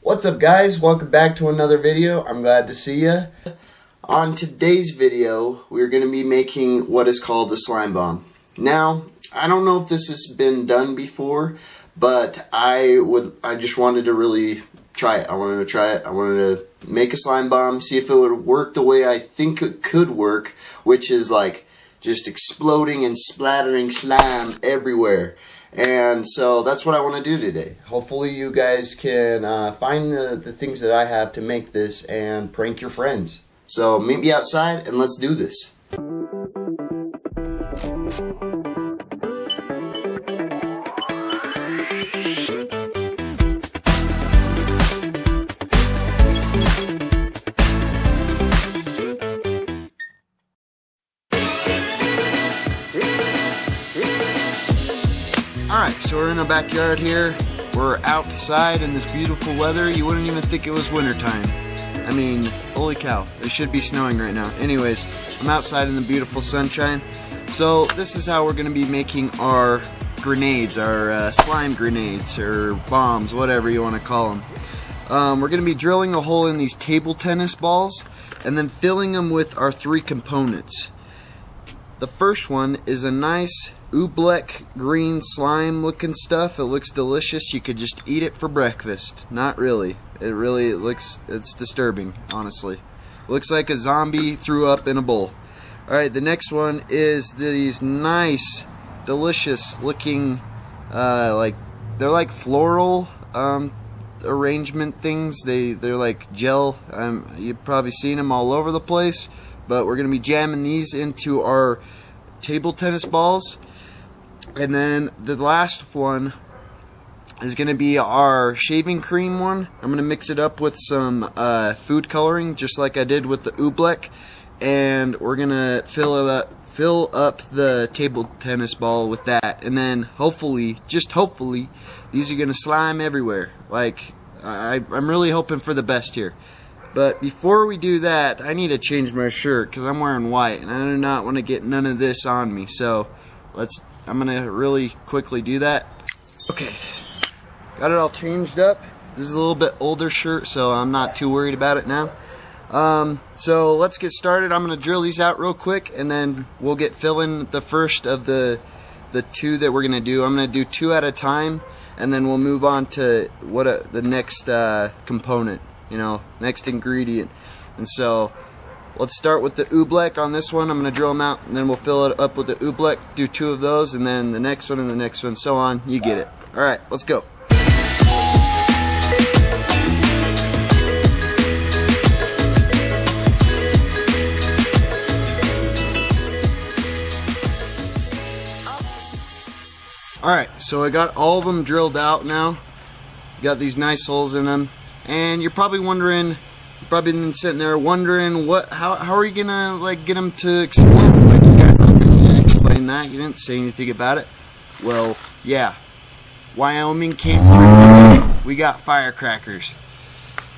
What's up guys, welcome back to another video. I'm glad to see you. On today's video, we're going to be making what is called a slime bomb. Now, I don't know if this has been done before, but I just wanted to really try it. I wanted to try it. I wanted to make a slime bomb, see if it would work the way I think it could work, which is like just exploding and splattering slime everywhere. And so that's what I want to do today. Hopefully you guys can find the things that I have to make this and prank your friends. So meet me outside and let's do this. Alright, so we're in the backyard here. We're outside in this beautiful weather. You wouldn't even think it was wintertime. I mean, holy cow, it should be snowing right now. Anyways, I'm outside in the beautiful sunshine. So this is how we're going to be making our grenades, our slime grenades, or bombs, whatever you want to call them. We're going to be drilling a hole in these table tennis balls and then filling them with our three components. The first one is a nice oobleck green slime looking stuff. It looks delicious. You could just eat it for breakfast. Not really. It's disturbing, honestly. It looks like a zombie threw up in a bowl. Alright, the next one is these nice, delicious looking, they're like floral arrangement things. They're like gel. You've probably seen them all over the place. But we're going to be jamming these into our table tennis balls. And then the last one is going to be our shaving cream one. I'm going to mix it up with some food coloring, just like I did with the oobleck. And we're going to fill up the table tennis ball with that. And then hopefully, just hopefully, these are going to slime everywhere. Like, I'm really hoping for the best here. But before we do that, I need to change my shirt because I'm wearing white and I do not want to get none of this on me. So I'm going to really quickly do that. Okay, got it all changed up. This is a little bit older shirt, so I'm not too worried about it now. So let's get started. I'm going to drill these out real quick and then we'll get filling the first of the two that we're going to do. I'm going to do two at a time and then we'll move on to the next component. You know, next ingredient. And so let's start with the oobleck on this one. I'm going to drill them out and then we'll fill it up with the oobleck, do two of those, and then the next one and the next one, so on. You get it. Alright, let's go. Alright, so I got all of them drilled out now. Got these nice holes in them. And you're probably wondering, you've probably been sitting there wondering, how are you gonna like get them to explode? Like, you got nothing to explain that. You didn't say anything about it. Well, yeah, Wyoming came through. We got firecrackers.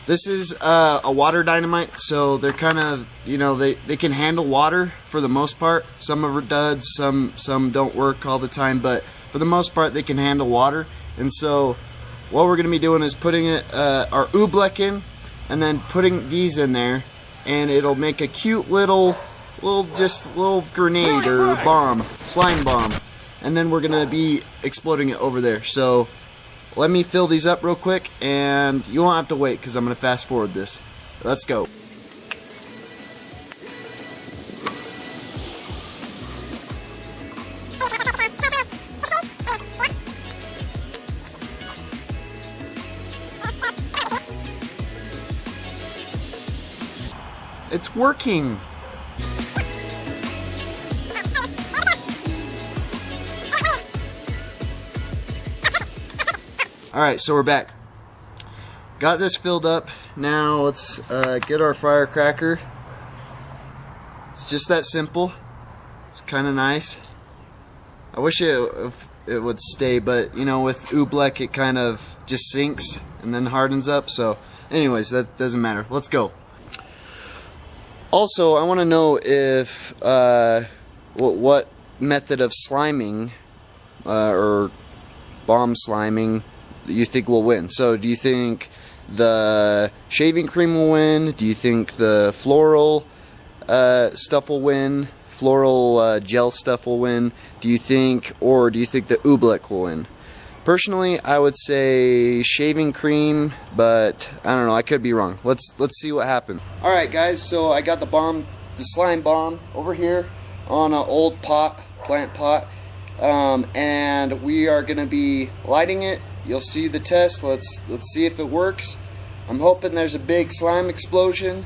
This is a water dynamite, so they're kind of, you know, they can handle water for the most part. Some of it does, some don't work all the time, but for the most part they can handle water. And so what we're going to be doing is putting our oobleck in and then putting these in there, and it'll make a cute little grenade or bomb, slime bomb, and then we're going to be exploding it over there. So let me fill these up real quick and you won't have to wait because I'm going to fast forward this. Let's go. It's working. Alright, so we're back. Got this filled up. Now let's get our firecracker. It's just that simple. It's kind of nice. I wish it would stay, but you know, with oobleck it kind of just sinks and then hardens up. So anyways, that doesn't matter. Let's go. Also, I want to know if what method of sliming or bomb sliming you think will win. So do you think the shaving cream will win? Do you think the floral stuff will win? Floral gel stuff will win? Do you think the oobleck will win? Personally, I would say shaving cream, but I don't know, I could be wrong. Let's see what happens. Alright guys, so I got the slime bomb over here on an old plant pot, and we are gonna be lighting it. You'll see the test. Let's see if it works. I'm hoping there's a big slime explosion.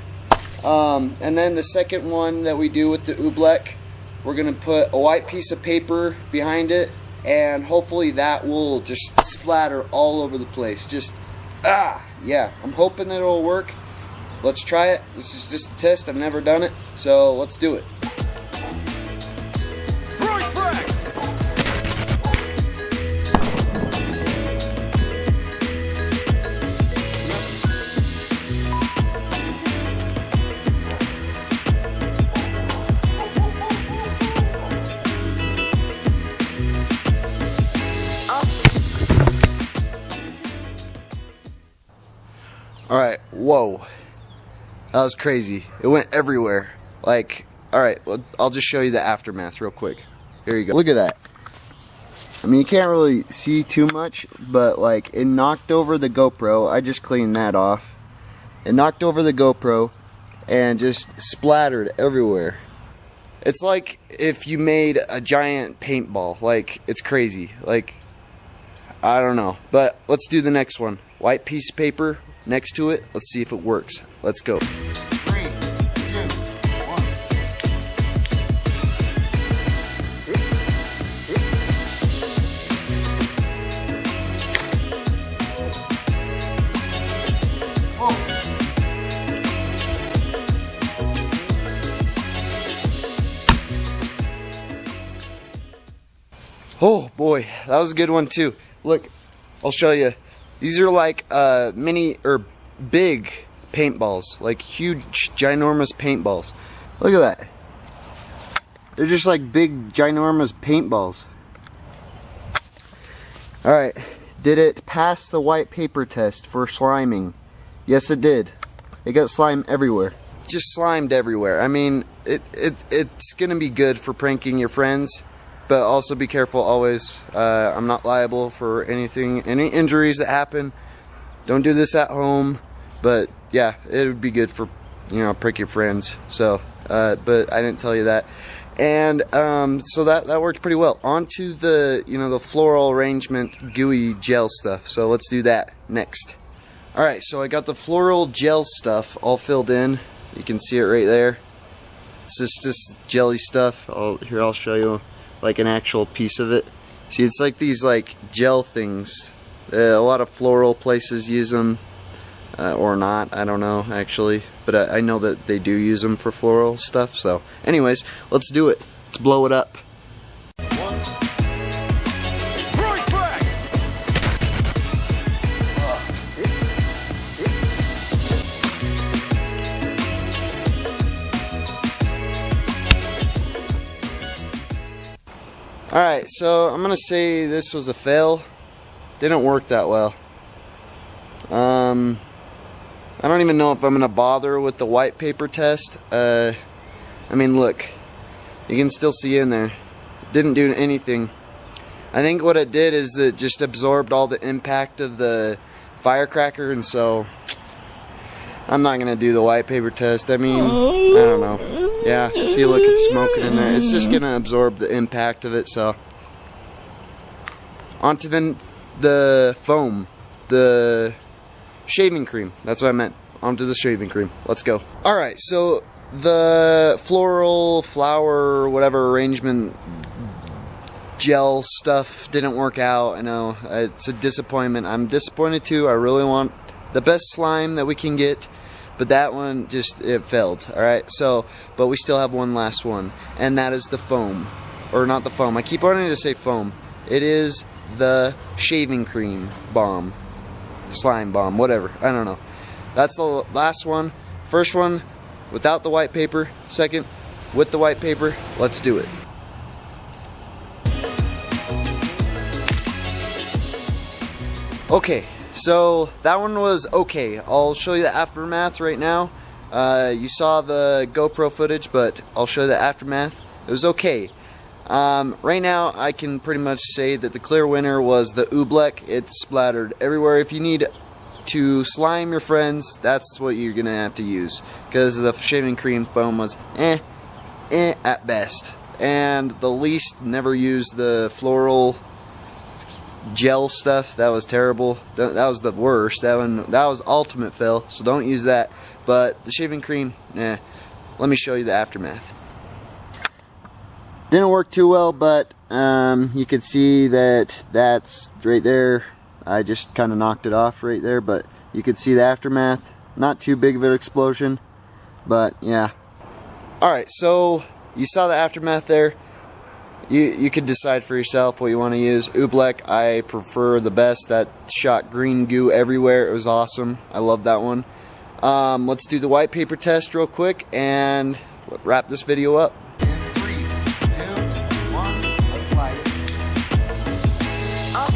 And then the second one that we do with the oobleck, we're gonna put a white piece of paper behind it, and hopefully that will just splatter all over the place. Yeah, I'm hoping that it'll work. Let's try it. This is just a test. I've never done it, so let's do it. Alright, whoa. That was crazy. It went everywhere. Like, alright, I'll just show you the aftermath real quick. Here you go. Look at that. I mean, you can't really see too much, but like, it knocked over the GoPro. I just cleaned that off. It knocked over the GoPro and just splattered everywhere. It's like if you made a giant paintball. Like, it's crazy. Like, I don't know. But let's do the next one. White piece of paper next to it. Let's see if it works. Let's go. 3, 2, 1. Oh boy, that was a good one too. Look, I'll show you. These are like mini or big paintballs, like huge, ginormous paintballs. Look at that. They're just like big, ginormous paintballs. Alright, did it pass the white paper test for sliming? Yes, it did. It got slime everywhere. Just slimed everywhere. I mean, it's gonna be good for pranking your friends. But also be careful always. I'm not liable for any injuries that happen. Don't do this at home. But yeah, it would be good for, prank your friends. So, but I didn't tell you that. And so that worked pretty well. On to the, the floral arrangement gooey gel stuff. So let's do that next. Alright, so I got the floral gel stuff all filled in. You can see it right there. It's just jelly stuff. I'll show you. Like an actual piece of it. See, it's like these like gel things. A lot of floral places use them, or not. I don't know actually, but I know that they do use them for floral stuff. So, anyways, let's do it. Let's blow it up. Alright, so I'm gonna say this was a fail. Didn't work that well. I don't even know if I'm gonna bother with the white paper test. I mean, look, you can still see in there. Didn't do anything. I think what it did is it just absorbed all the impact of the firecracker, and so I'm not gonna do the white paper test. I mean, I don't know. Yeah, see, look, it's smoking in there. It's just gonna absorb the impact of it. So, onto the foam, the shaving cream. That's what I meant. Onto the shaving cream. Let's go. All right, so the flower, whatever arrangement gel stuff didn't work out. I know it's a disappointment. I'm disappointed too. I really want the best slime that we can get. But that one it failed. Alright, so, but we still have one last one, and that is the foam. Or not the foam, I keep wanting to say foam. It is the shaving cream bomb. Slime bomb, whatever, I don't know. That's the last one. First one without the white paper, second with the white paper. Let's do it. Okay, So that one was okay. I'll show you the aftermath right now. You saw the GoPro footage, but I'll show you the aftermath. It was okay. Right now, I can pretty much say that the clear winner was the Utbeast. It splattered everywhere. If you need to slime your friends, that's what you're gonna have to use, because the shaving cream foam was at best. And the least, never used the floral gel stuff. That was terrible. That was the worst. That was ultimate fail, so don't use that. But the shaving cream, let me show you the aftermath. Didn't work too well, but you can see that that's right there. I just kind of knocked it off right there, but you could see the aftermath. Not too big of an explosion, but yeah. Alright, so you saw the aftermath there. You could decide for yourself what you want to use. Utbeast, I prefer the best. That shot green goo everywhere. It was awesome. I love that one. Let's do the white paper test real quick and wrap this video up. In 3, 2, 1, let's light it. Up.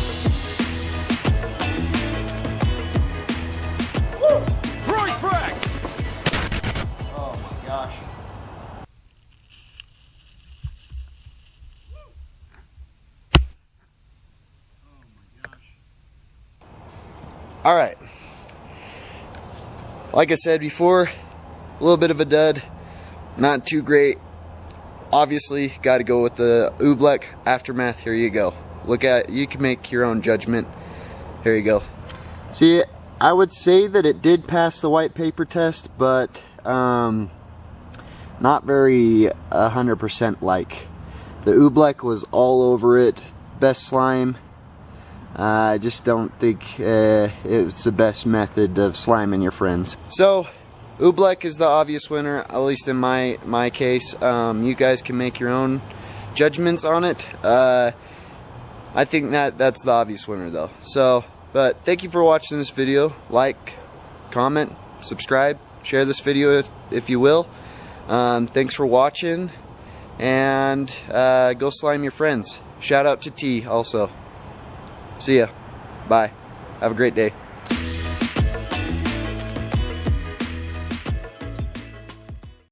Woo! Throwing frag! Oh my gosh. Alright. Like I said before, a little bit of a dud. Not too great. Obviously, got to go with the Utbeast aftermath. Here you go. Look at, you can make your own judgment. Here you go. See, I would say that it did pass the white paper test, but not very 100% like. The Utbeast was all over it. Best slime. I just don't think it's the best method of sliming your friends. So, Utbeast is the obvious winner, at least in my case. You guys can make your own judgments on it. I think that's the obvious winner though. So, but thank you for watching this video. Like, comment, subscribe, share this video if you will. Thanks for watching, and go slime your friends. Shout out to T also. See ya. Bye. Have a great day.